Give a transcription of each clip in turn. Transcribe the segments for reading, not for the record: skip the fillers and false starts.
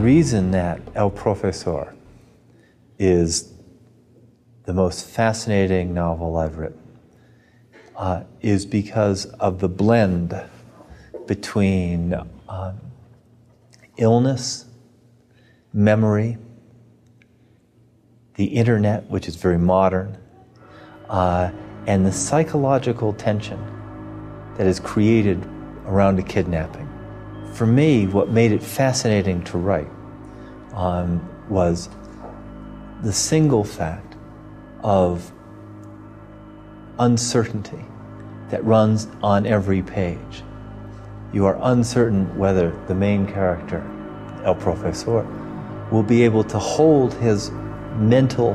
reason that El Profesor is the most fascinating novel I've written is because of the blend between illness, memory, the internet, which is very modern, and the psychological tension that is created around a kidnapping. For me, what made it fascinating to write was the single fact of uncertainty that runs on every page. You are uncertain whether the main character, El Profesor, will be able to hold his mental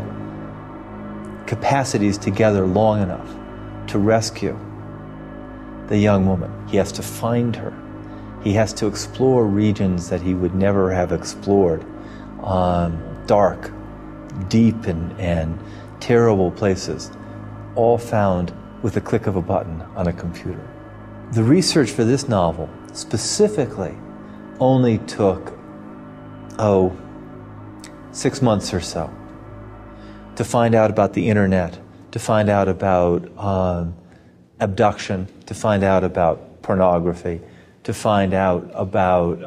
capacities together long enough to rescue the young woman. He has to find her. He has to explore regions that he would never have explored, dark, deep, and terrible places, all found with a click of a button on a computer. The research for this novel specifically only took, 6 months or so to find out about the internet, to find out about abduction, to find out about pornography, to find out about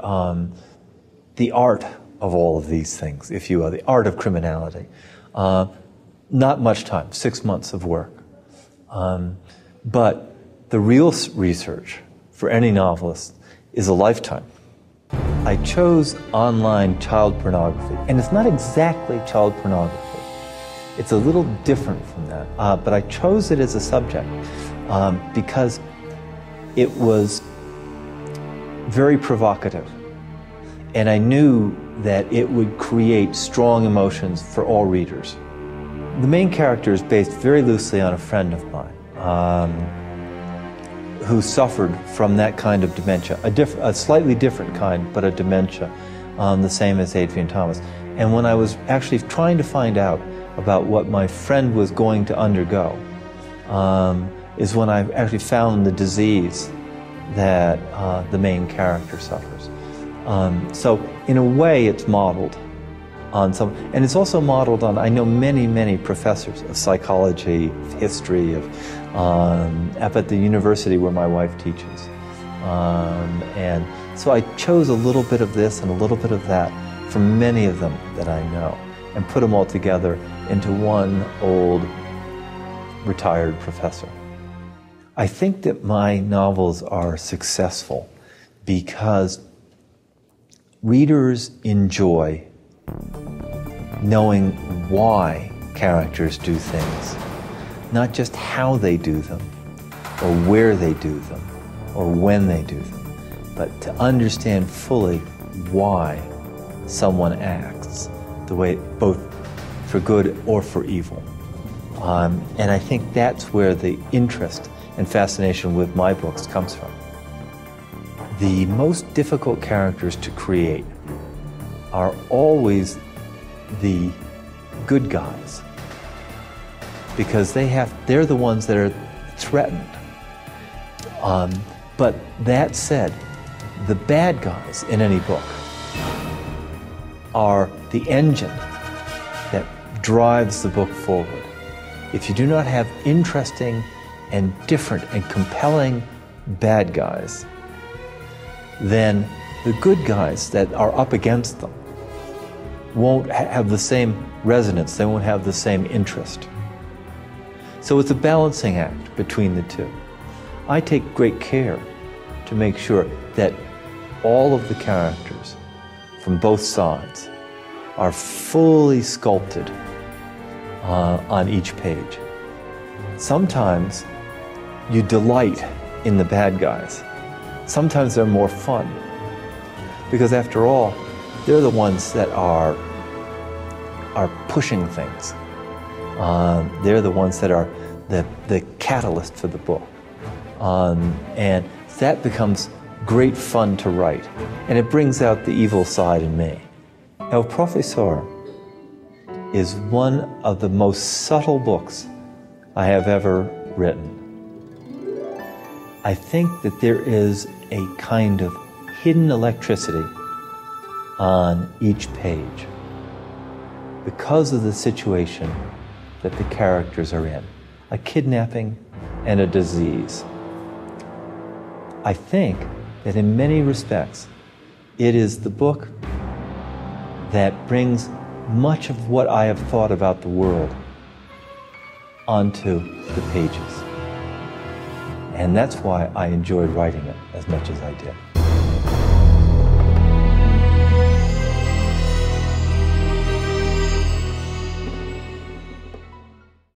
the art of all of these things, if you will, the art of criminality. Not much time, 6 months of work. But the real research for any novelist is a lifetime. I chose online child pornography, and it's not exactly child pornography. It's a little different from that, but I chose it as a subject because it was very provocative, and I knew that it would create strong emotions for all readers. The main character is based very loosely on a friend of mine who suffered from that kind of dementia, a slightly different kind, but a dementia, the same as Adrian Thomas. And when I was actually trying to find out about what my friend was going to undergo, is when I actually found the disease that the main character suffers. So in a way it's modeled on some, and it's also modeled on, I know many professors of psychology, of history, up at the university where my wife teaches. And so I chose a little bit of this and a little bit of that from many of them that I know, and put them all together into one old retired professor. I think that my novels are successful because readers enjoy knowing why characters do things, not just how they do them, or where they do them, or when they do them, but to understand fully why someone acts the way, both for good or for evil. And I think that's where the interest and fascination with my books comes from. The most difficult characters to create are always the good guys, because they're the ones that are threatened. But that said, the bad guys in any book are the engine that drives the book forward. If you do not have interesting and different and compelling bad guys, then the good guys that are up against them won't have the same resonance, they won't have the same interest. So it's a balancing act between the two. I take great care to make sure that all of the characters from both sides are fully sculpted on each page. Sometimes you delight in the bad guys. Sometimes they're more fun, because after all, they're the ones that are pushing things. They're the ones that are the catalyst for the book. And that becomes great fun to write, and it brings out the evil side in me. El Profesor is one of the most subtle books I have ever written. I think that there is a kind of hidden electricity on each page because of the situation that the characters are in, a kidnapping and a disease. I think that in many respects, it is the book that brings much of what I have thought about the world onto the pages. And that's why I enjoyed writing it as much as I did.